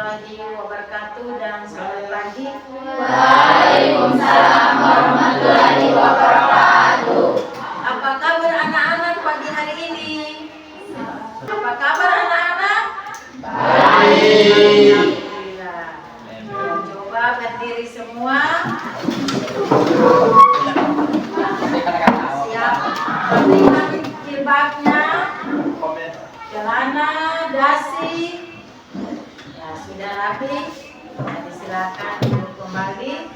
warahmatullahi wabarakatuh dan selamat pagi. Waalaikumsalam warahmatullahi wabarakatuh. Apa kabar anak-anak pagi hari ini? Apa kabar anak-anak? Baik. Alhamdulillah. Coba berdiri semua. Siap. Perhatikan jilbabnya, celana, dasi. Ya sudah rapi. Jadi silakan duduk kembali.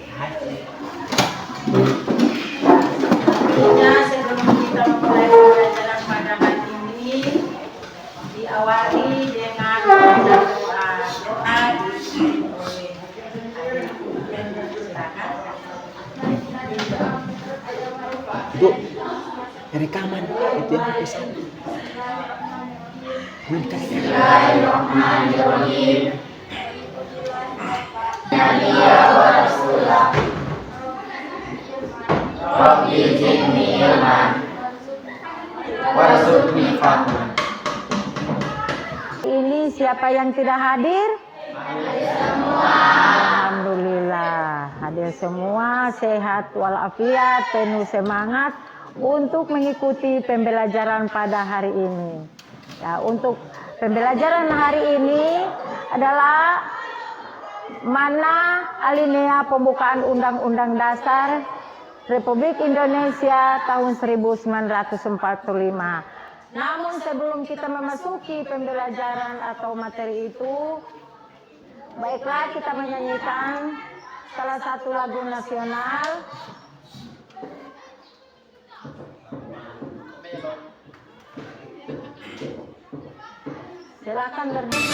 Tentunya sebelum kita memulai pembelajaran pada hari ini diawali dengan doa. Doa diisi oleh silakan. Bu, rekaman itu yang pesan. Belum Bismillahirrahmanirrahim. Nabiya wa Rasulullah. Rabbi zidni ilman warzuqni fahman. Ini siapa yang tidak hadir? Alhamdulillah, hadir semua, sehat walafiat, penuh semangat untuk mengikuti pembelajaran pada hari ini. Ya, untuk pembelajaran hari ini adalah mana alinea pembukaan Undang-Undang Dasar Republik Indonesia tahun 1945. Namun sebelum kita memasuki pembelajaran atau materi itu, baiklah kita menyanyikan salah satu lagu nasional. Silakan berdiri.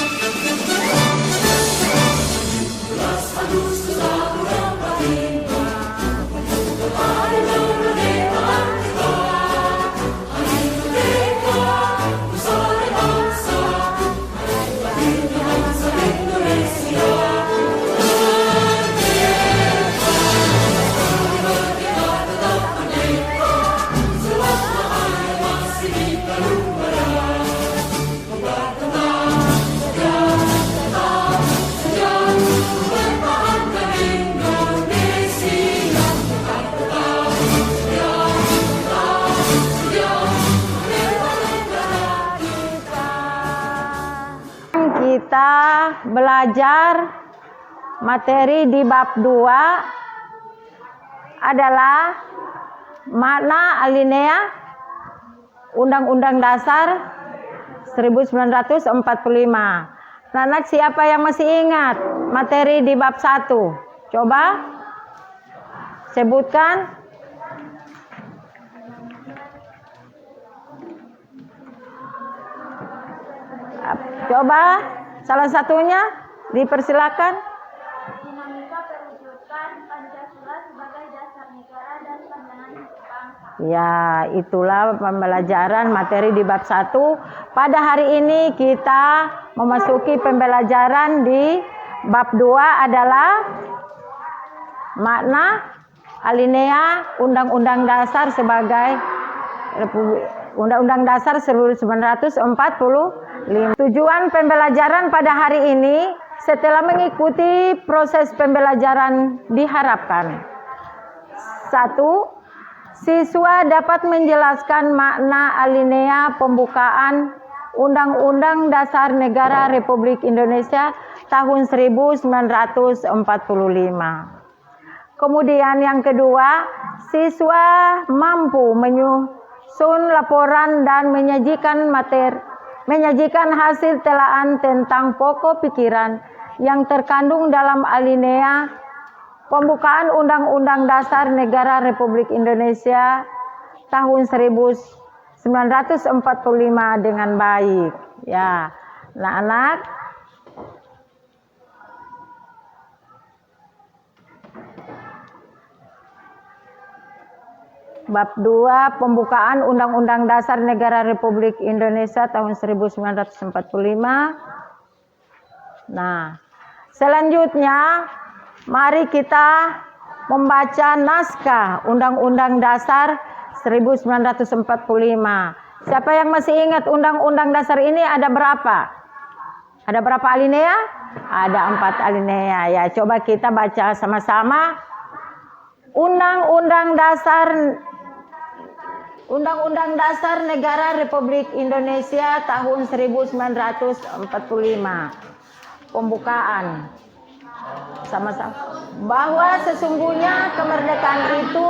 Kita belajar materi di bab 2 adalah makna alinea Undang-Undang Dasar 1945. Anak siapa yang masih ingat materi di bab 1? Coba sebutkan. Coba salah satunya dipersilakan. Dinamika perwujudan Pancasila sebagai dasar negara dan pandangan hidup bangsa. Ya, itulah pembelajaran materi di bab 1. Pada hari ini kita memasuki pembelajaran di bab 2 adalah makna alinea Undang-Undang Dasar sebagai Undang-Undang Dasar 1945. Tujuan pembelajaran pada hari ini setelah mengikuti proses pembelajaran diharapkan: 1. Siswa dapat menjelaskan makna alinea pembukaan Undang-Undang Dasar Negara Republik Indonesia tahun 1945. Kemudian yang kedua, siswa mampu menyusun laporan dan menyajikan hasil telaan tentang pokok pikiran yang terkandung dalam alinea pembukaan Undang-Undang Dasar Negara Republik Indonesia tahun 1945 dengan baik. Ya, anak-anak. Bab 2 pembukaan Undang-Undang Dasar Negara Republik Indonesia tahun 1945. Nah, selanjutnya mari kita membaca naskah Undang-Undang Dasar 1945. Siapa yang masih ingat Undang-Undang Dasar ini ada berapa? Ada berapa alinea? Ada 4 alinea ya. Coba kita baca sama-sama. Undang-Undang Dasar Negara Republik Indonesia tahun 1945. Pembukaan. Sama-sama. Bahwa sesungguhnya kemerdekaan itu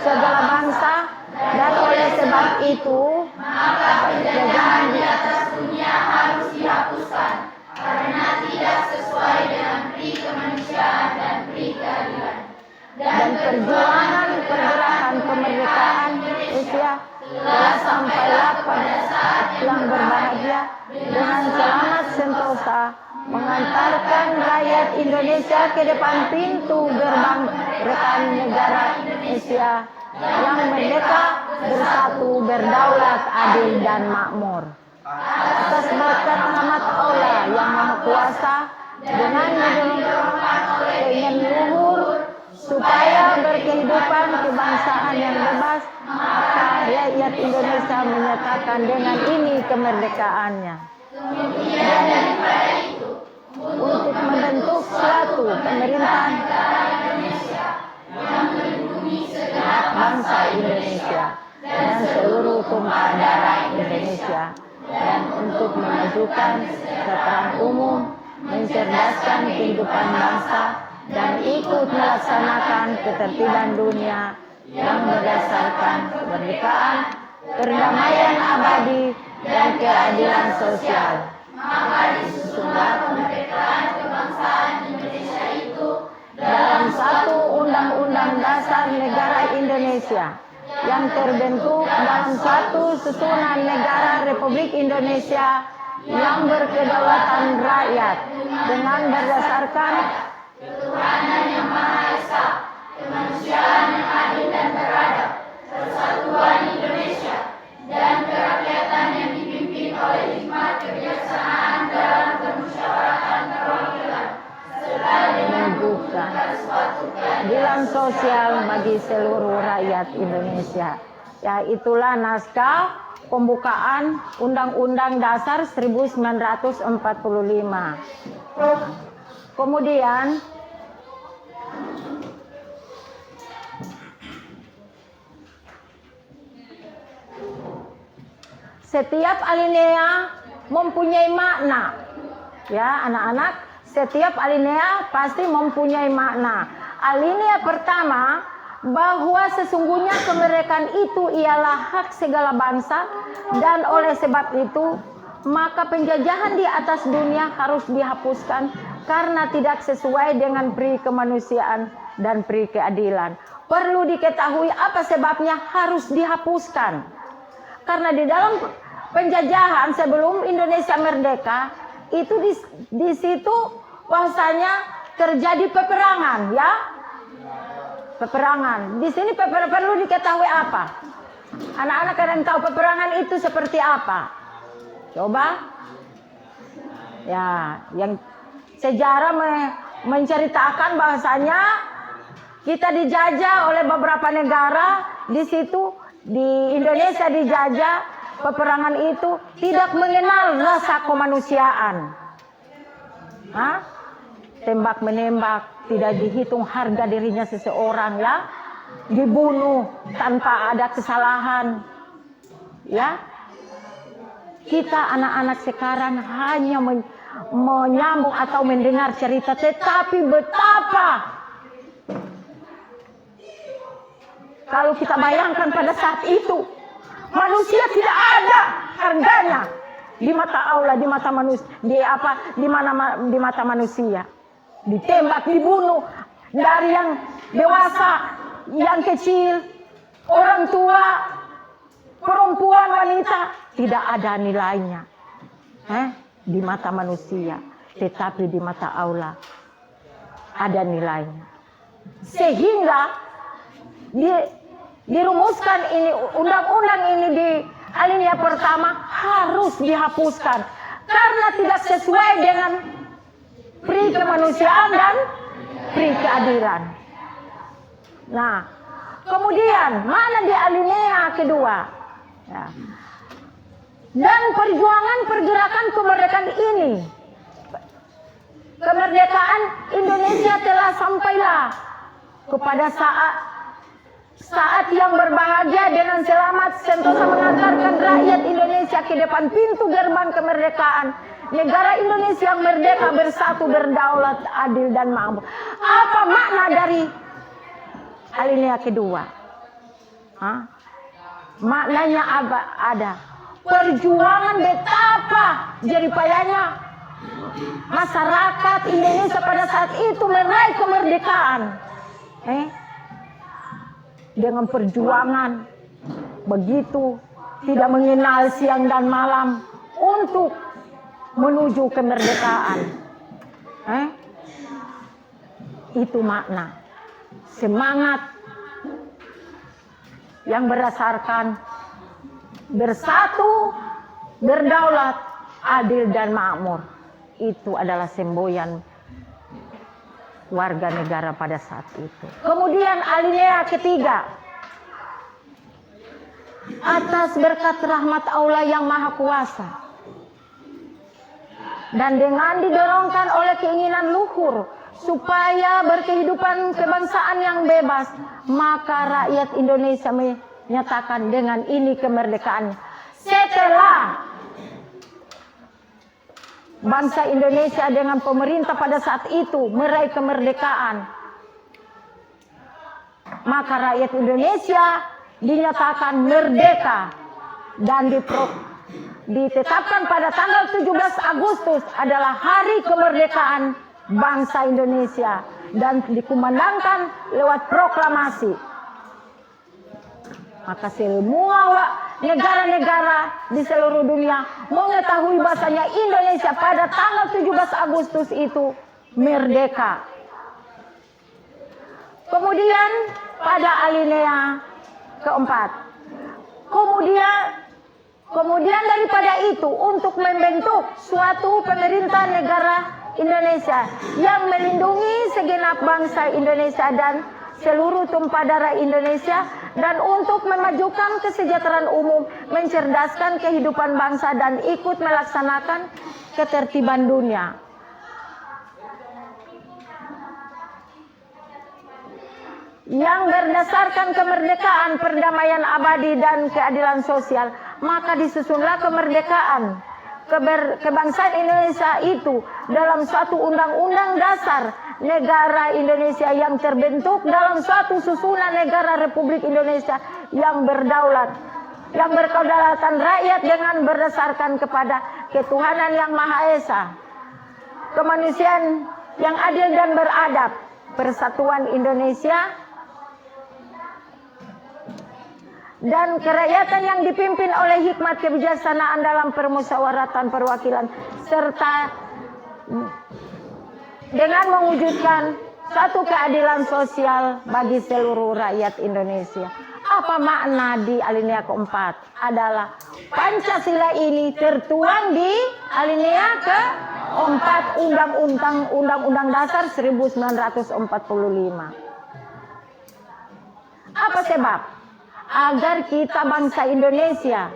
segala bangsa, dan oleh sebab itu maka penjajahan di atas dunia harus dihapuskan karena tidak sesuai dengan pri kemanusiaan dan pri keadilan. Dan perjuangan pergerakan kemerdekaan Indonesia telah sampailah pada saat yang berbahagia dengan selamat sentosa mengantarkan rakyat Indonesia ke depan pintu gerbang rekan negara Indonesia yang merdeka, bersatu, berdaulat, adil dan makmur. Atas berkat rahmat Allah yang Maha Kuasa dengan didorongkan oleh keinginan luhur supaya berkehidupan kebangsaan yang bebas, maka rakyat Indonesia menyatakan dengan ini kemerdekaannya. Kemudian daripada itu, untuk membentuk suatu pemerintahan Indonesia yang melindungi segenap bangsa Indonesia dan seluruh tumpah darah Indonesia, dan untuk memajukan kesejahteraan umum, mencerdaskan kehidupan bangsa, dan ikut melaksanakan ketertiban dunia yang berdasarkan kemerdekaan, perdamaian abadi, dan keadilan sosial. Maka disusunlah kemerdekaan kebangsaan Indonesia itu dalam satu Undang-Undang Dasar Negara Indonesia yang terbentuk dalam satu susunan negara Republik Indonesia yang berkedaulatan rakyat dengan berdasarkan ketuhanan yang Maha Esa, kemanusiaan yang adil dan beradab, persatuan Indonesia, dan kerakyatan yang dipimpin oleh hikmat kebijaksanaan dalam permusyawaratan perwakilan, serta menunjukkan suatu keadilan sosial bagi seluruh rakyat Indonesia. Ya, itulah naskah pembukaan Undang-Undang Dasar 1945. Kemudian setiap alinea mempunyai makna. Ya, anak-anak, setiap alinea pasti mempunyai makna. Alinea pertama, bahwa sesungguhnya kemerdekaan itu ialah hak segala bangsa, dan oleh sebab itu maka penjajahan di atas dunia harus dihapuskan karena tidak sesuai dengan pri kemanusiaan dan pri keadilan. Perlu diketahui apa sebabnya harus dihapuskan. Karena di dalam penjajahan sebelum Indonesia merdeka itu di situ bahwasanya terjadi peperangan, ya. Peperangan. Di sini perlu diketahui apa? Anak-anak kadang tahu peperangan itu seperti apa? Coba. Ya, yang sejarah menceritakan bahwasanya kita dijajah oleh beberapa negara. Di situ di Indonesia dijajah, peperangan itu tidak mengenal rasa kemanusiaan. Hah? Tembak menembak, tidak dihitung harga dirinya seseorang, ya. Dibunuh tanpa ada kesalahan. Ya. Kita anak-anak sekarang hanya menyambung atau mendengar cerita, tetapi betapa kalau kita bayangkan pada saat itu manusia tidak ada harganya di mata Allah, di mata manusia, di mata manusia. Ditembak, dibunuh, dari yang dewasa, yang kecil, orang tua, perempuan, wanita, tidak ada nilainya di mata manusia, tetapi di mata Allah ada nilainya. Sehingga dirumuskan ini undang-undang ini di alinea pertama harus dihapuskan karena tidak sesuai dengan pri kemanusiaan dan pri keadilan. Nah, kemudian mana di alinea kedua? Ya. Dan perjuangan pergerakan kemerdekaan ini, kemerdekaan Indonesia telah sampailah kepada saat yang berbahagia dengan selamat sentosa mengantarkan rakyat Indonesia ke depan pintu gerbang kemerdekaan. Negara Indonesia yang merdeka, bersatu, berdaulat, adil dan makmur. Apa makna dari alinea kedua? Maknanya ada perjuangan betapa jeripayanya masyarakat Indonesia pada saat itu meraih kemerdekaan. Dengan perjuangan begitu tidak mengenal siang dan malam untuk menuju kemerdekaan. Itu makna semangat yang berdasarkan bersatu, berdaulat, adil dan makmur. Itu adalah semboyan warga negara pada saat itu. Kemudian alinea ketiga, atas berkat rahmat Allah yang Maha Kuasa dan dengan didorongkan oleh keinginan luhur supaya berkehidupan kebangsaan yang bebas, maka rakyat Indonesia menyatakan dengan ini kemerdekaannya. Setelah bangsa Indonesia dengan pemerintah pada saat itu meraih kemerdekaan, maka rakyat Indonesia dinyatakan merdeka dan ditetapkan pada tanggal 17 Agustus adalah hari kemerdekaan bangsa Indonesia dan dikumandangkan lewat proklamasi. Maka semua negara-negara di seluruh dunia mengetahui bahasanya Indonesia pada tanggal 17 Agustus itu merdeka. Kemudian pada alinea keempat, kemudian daripada itu untuk membentuk suatu pemerintah negara Indonesia yang melindungi segenap bangsa Indonesia dan seluruh tumpah darah Indonesia, dan untuk memajukan kesejahteraan umum, mencerdaskan kehidupan bangsa dan ikut melaksanakan ketertiban dunia. Yang berdasarkan kemerdekaan, perdamaian abadi dan keadilan sosial, maka disusunlah kemerdekaan kebangsaan Indonesia itu dalam suatu undang-undang dasar negara Indonesia yang terbentuk dalam suatu susunan negara Republik Indonesia yang berdaulat, yang berkedaulatan rakyat dengan berdasarkan kepada ketuhanan yang Maha Esa, kemanusiaan yang adil dan beradab, persatuan Indonesia, dan kerakyatan yang dipimpin oleh hikmat kebijaksanaan dalam permusyawaratan perwakilan, serta dengan mewujudkan satu keadilan sosial bagi seluruh rakyat Indonesia. Apa makna di alinea keempat? Adalah Pancasila ini tertuang di alinea keempat Undang-Undang Dasar 1945. Apa sebab? Agar kita bangsa Indonesia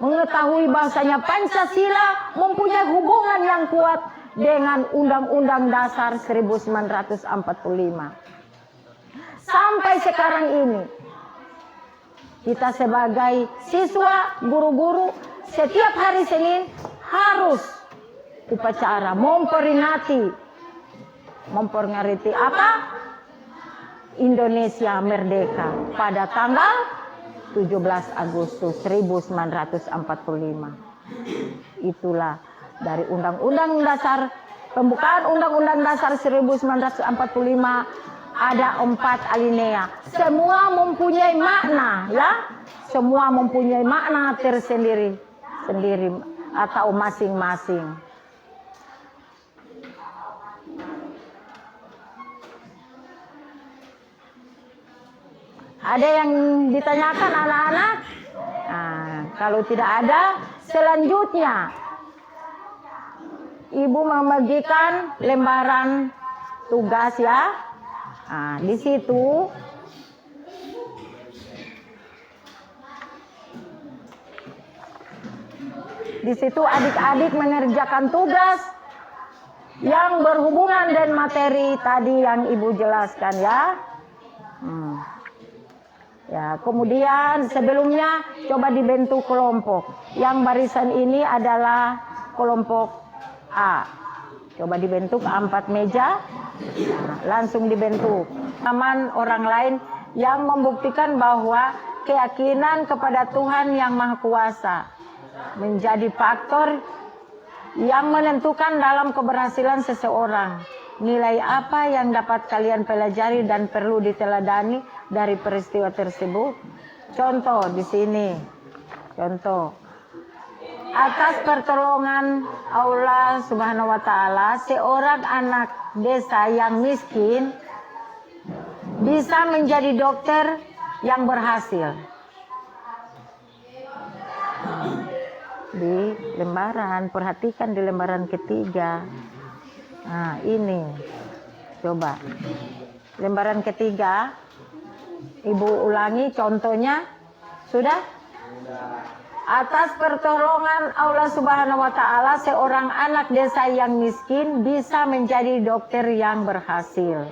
mengetahui bahasanya Pancasila mempunyai hubungan yang kuat dengan Undang-Undang Dasar 1945. Sampai sekarang ini kita sebagai siswa, guru-guru setiap hari Senin harus upacara memperingati apa? Indonesia merdeka pada tanggal 17 Agustus 1945. Itulah dari Undang-Undang Dasar, pembukaan Undang-Undang Dasar 1945 ada 4 alinea. Semua mempunyai makna, ya. Semua mempunyai makna tersendiri atau masing-masing. Ada yang ditanyakan anak-anak? Nah, kalau tidak ada, selanjutnya Ibu membagikan lembaran tugas ya. Nah, di situ Di situ adik-adik mengerjakan tugas yang berhubungan dengan materi tadi yang Ibu jelaskan ya. Ya, kemudian sebelumnya coba dibentuk kelompok. Yang barisan ini adalah kelompok A. Coba dibentuk 4 meja. Nah, langsung dibentuk. Teman orang lain yang membuktikan bahwa keyakinan kepada Tuhan yang Maha Kuasa menjadi faktor yang menentukan dalam keberhasilan seseorang. Nilai apa yang dapat kalian pelajari dan perlu diteladani dari peristiwa tersebut? Contoh di sini. Contoh. Atas pertolongan Allah Subhanahu wa taala, seorang anak desa yang miskin bisa menjadi dokter yang berhasil. Di lembaran, perhatikan di lembaran ketiga. Nah, ini. Coba. Lembaran ketiga. Ibu ulangi contohnya. Sudah? Atas pertolongan Allah Subhanahu wa taala, seorang anak desa yang miskin bisa menjadi dokter yang berhasil.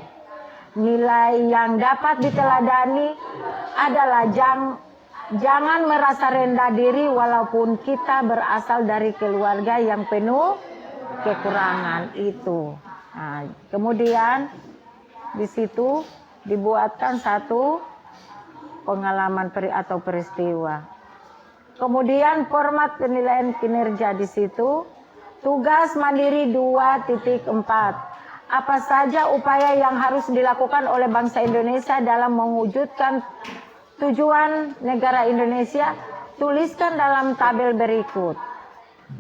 Nilai yang dapat diteladani adalah jangan merasa rendah diri walaupun kita berasal dari keluarga yang penuh kekurangan itu. Nah, kemudian di situ dibuatkan satu pengalaman atau peristiwa. Kemudian format penilaian kinerja di situ, tugas mandiri 2.4. Apa saja upaya yang harus dilakukan oleh bangsa Indonesia dalam mewujudkan tujuan negara Indonesia? Tuliskan dalam tabel berikut.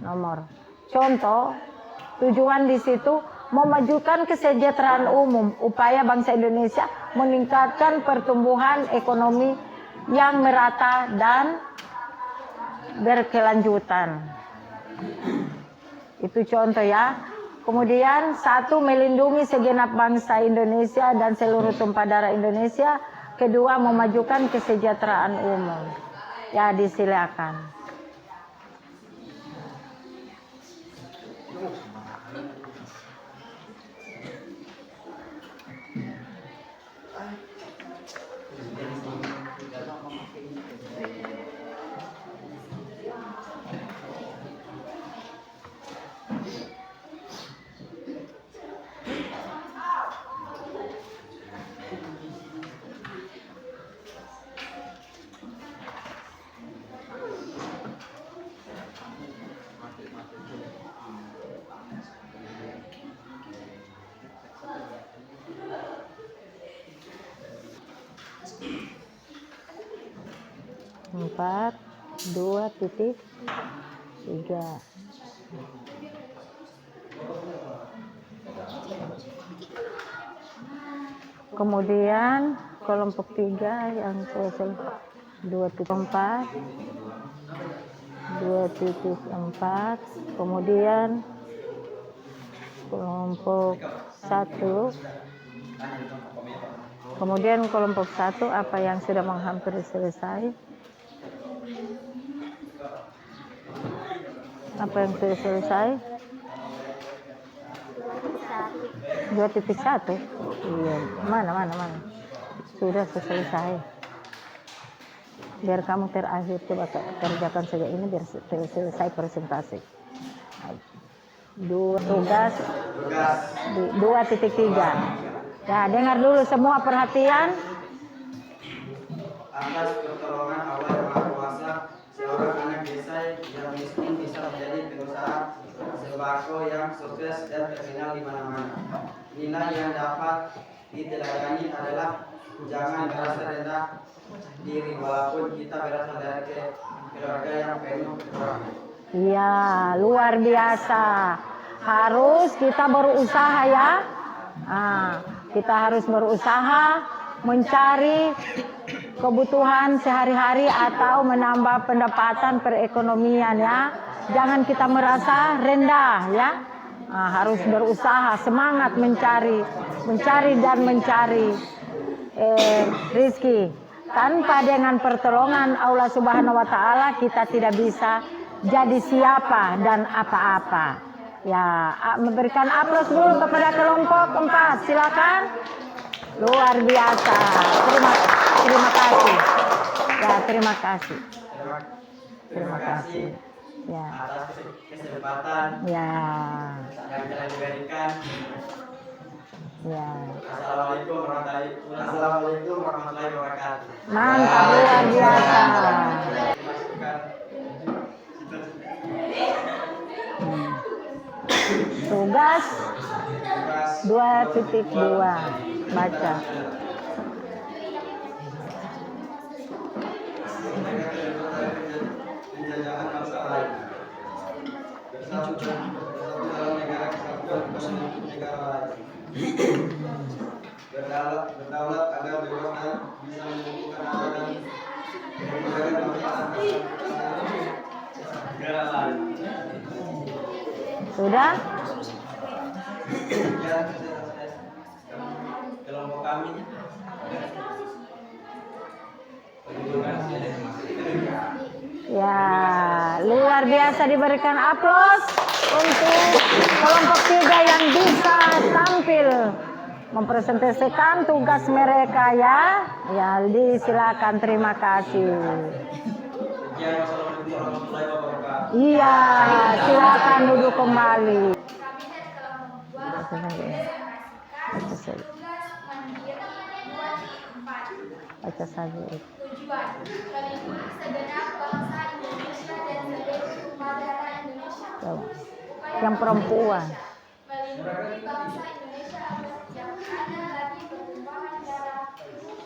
Nomor. Contoh, tujuan di situ memajukan kesejahteraan umum, upaya bangsa Indonesia meningkatkan pertumbuhan ekonomi yang merata dan berkelanjutan. Itu contoh ya. Kemudian 1. Melindungi segenap bangsa Indonesia dan seluruh tumpah darah Indonesia. 2. Memajukan kesejahteraan umum. Ya, disilakan. Empat, 2.3. Kemudian kelompok 3 yang 2.4. Kemudian kelompok 1. Kemudian kelompok 1 apa yang sudah menghampiri selesai? Apa yang sudah selesai? 2.1. Iya, mana. Sudah selesai. Biar kamu terakhir, coba kerjakan saja ini biar selesai presentasi. 2 tugas 2.3. Ya, dengar dulu semua, perhatian. Atas pertolongan Allah yang Maha Kuasa, seorang anak desa yang miskin bisa menjadi pengusaha sembako yang sukses dan terkenal di mana-mana. Nilai yang dapat diteladani adalah jangan merasa rendah diri walaupun kita berasal dari keluarga yang penuh kekurangan. Iya, luar biasa. Harus kita berusaha ya. Kita harus berusaha mencari kebutuhan sehari-hari atau menambah pendapatan perekonomian ya. Jangan kita merasa rendah ya. Harus berusaha, semangat mencari rezeki. Tanpa dengan pertolongan Allah Subhanahu wa taala kita tidak bisa jadi siapa dan apa-apa. Ya, memberikan aplaus dulu kepada kelompok 4. Silakan. Luar biasa. Terima kasih. Ya, terima kasih. Terima kasih Ya. atas kesempatan Ya. yang telah diberikan. Ya. Assalamualaikum warahmatullahi wabarakatuh. Mantap, luar biasa. Tugas 2.2. Baca. Penjajahan bangsa lain. Bersatu dalam negara kesatuan negara lain. Berdaulat agar bebas dan bisa menentukan arah dan menjaga kemerdekaan negara lain. Sudah? Dan kelompok kami Ya, luar biasa, diberikan aplaus untuk kelompok 3 yang bisa tampil mempresentasikan tugas mereka ya. Ya, disilakan, terima kasih. sekian. Wassalamualaikum warahmatullahi wabarakatuh. Iya, silakan duduk kembali. Baca saja. Tujuan melindungi segenap bangsa Indonesia dan seluruh umat darah Indonesia. Yang perempuan. Melindungi bangsa Indonesia agar tidak ada lagi pertumpahan darah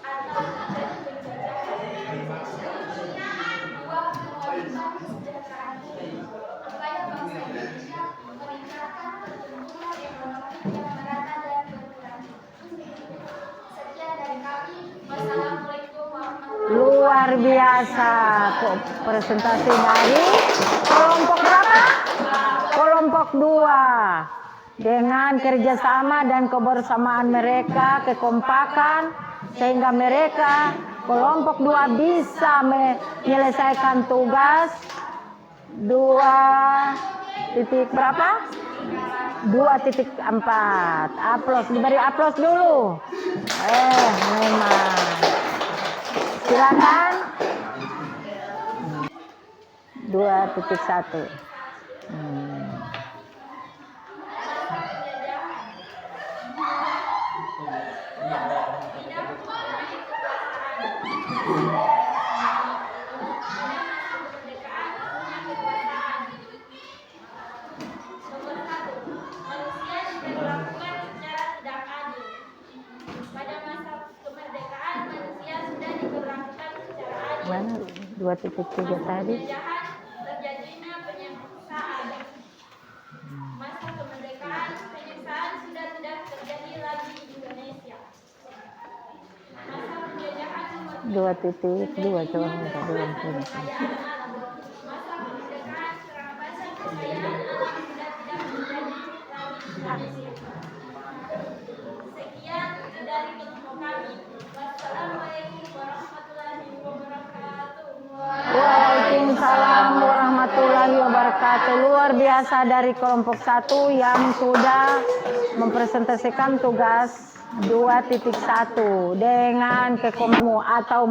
atau terjadi penjajahan. Dua, mewujudkan kesejahteraan supaya bangsa Indonesia meningkatkan pertumbuhan ekonomi yang merata dan berkelanjutan. Sekian dari kami. Wassalamualaikum warahmatullahi wabarakatuh. Luar biasa. Presentasi dari kelompok berapa? Kelompok 2. Dengan kerjasama dan kebersamaan mereka, kekompakan, sehingga mereka kelompok 2 bisa menyelesaikan tugas 2 titik berapa? 2.4. Aplaus, diberi aplaus dulu. Memang. Silakan. 2.1. Manusia diperlakukan secara tidak adil. Pada masa kemerdekaan, manusia sudah diperlakukan secara adil. Mana 2.3 tadi? Penjajahan terjadinya penyiksaan. Masa kemerdekaan, penyiksaan sudah tidak terjadi lagi di Indonesia. Masa penjajahan 2.2 coba minta belum punya. kekayaan alam. Masa kemerdekaan, perampasan kekayaan alam sudah tidak terjadi lagi di Indonesia. Sekian dari kelompok kami. Wassalamualaikum warahmatullahi wabarakatuh. Waalaikumsalam warahmatullahi wabarakatuh. Luar biasa dari kelompok 1 yang sudah mempresentasikan tugas 2.1 dengan kekompakan atau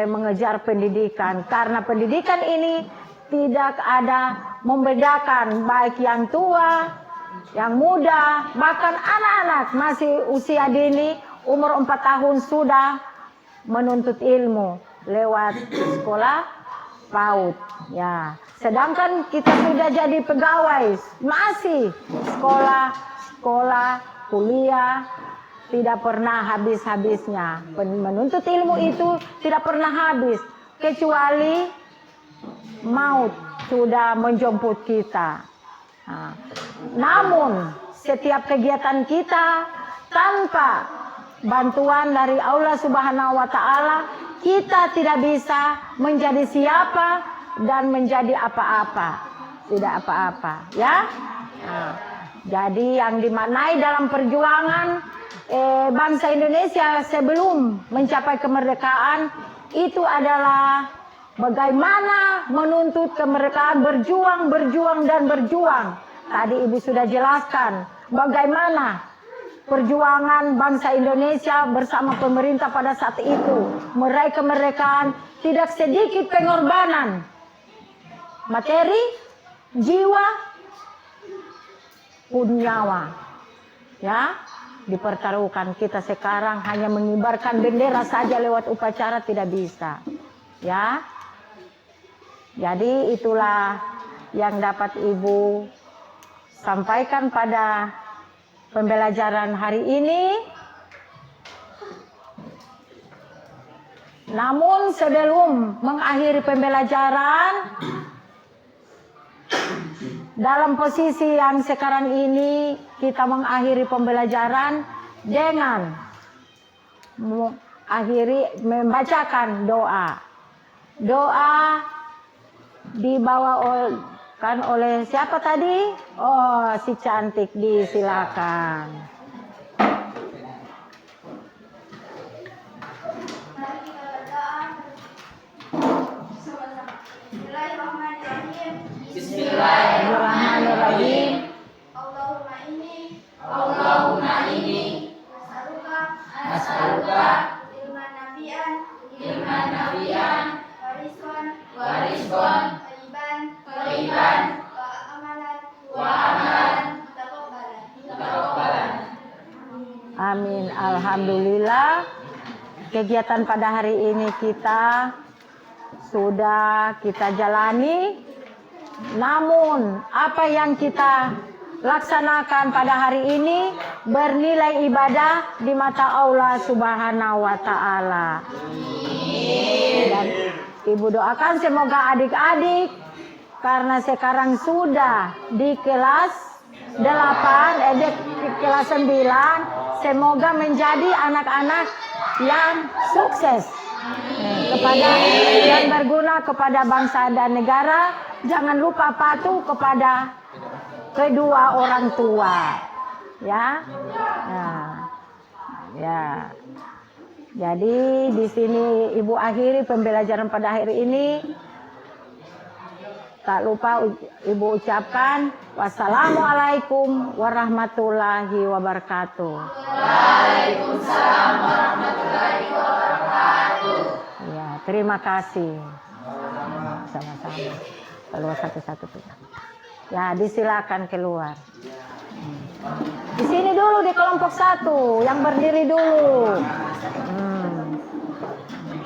mengejar pendidikan. Karena pendidikan ini tidak ada membedakan baik yang tua, yang muda, bahkan anak-anak masih usia dini, umur 4 tahun sudah menuntut ilmu lewat sekolah PAUD. Ya, sedangkan kita sudah jadi pegawai, masih sekolah, kuliah, tidak pernah habis-habisnya. Menuntut ilmu itu tidak pernah habis, kecuali maut sudah menjemput kita. Nah, namun setiap kegiatan kita tanpa bantuan dari Allah Subhanahu wa Ta'ala, kita tidak bisa menjadi siapa dan menjadi apa-apa, tidak apa-apa, ya. Nah, jadi yang dimaknai dalam perjuangan bangsa Indonesia sebelum mencapai kemerdekaan itu adalah Bagaimana menuntut kemerdekaan, berjuang dan berjuang. Tadi Ibu sudah jelaskan bagaimana perjuangan bangsa Indonesia bersama pemerintah pada saat itu. Meraih kemerdekaan, tidak sedikit pengorbanan. Materi, jiwa, pun nyawa. Ya, dipertaruhkan. Kita sekarang hanya mengibarkan bendera saja lewat upacara tidak bisa. Ya. Jadi itulah yang dapat Ibu sampaikan pada pembelajaran hari ini. Namun sebelum mengakhiri pembelajaran, dalam posisi yang sekarang ini kita mengakhiri pembelajaran dengan membacakan doa. Doa dibawakan oleh siapa tadi? Oh, si cantik, disilakan. Mari kita berdoa sama-sama. Bismillahirrahmanirrahim. Bismillahirrahmanirrahim. Allahumma inni Nas'aluka ilman nafi'an warizqan thayyiban wa amalan taqabbalan. Amin. Alhamdulillah. Kegiatan pada hari ini kita sudah kita jalani. Namun apa yang kita laksanakan pada hari ini bernilai ibadah di mata Allah Subhanahu wa Ta'ala. Dan Ibu doakan semoga adik-adik, karena sekarang sudah di kelas 8, di kelas 9, semoga menjadi anak-anak yang sukses kepada dan berguna kepada bangsa dan negara. Jangan lupa patuh kepada kedua orang tua, ya. Nah, ya. Jadi di sini Ibu akhiri pembelajaran pada hari ini. Tak lupa Ibu ucapkan wassalamualaikum warahmatullahi wabarakatuh. Waalaikumsalam warahmatullahi wabarakatuh. Ya, terima kasih. Sama-sama. Keluar satu-satu tuh. Ya, disilakan keluar. Di sini dulu di kelompok 1, yang berdiri dulu.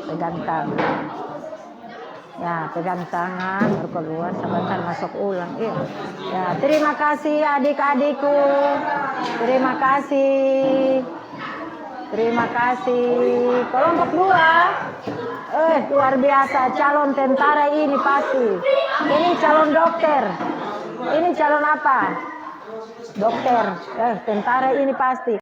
Pegang tangan. Ya, pegang tangan, baru keluar, sebentar masuk ulang. Iya. Ya, terima kasih adik-adikku. Terima kasih. Terima kasih. Kelompok 2. Luar biasa, calon tentara ini pasti. Ini calon dokter. Ini calon apa? Dokter. Tentara ini pasti.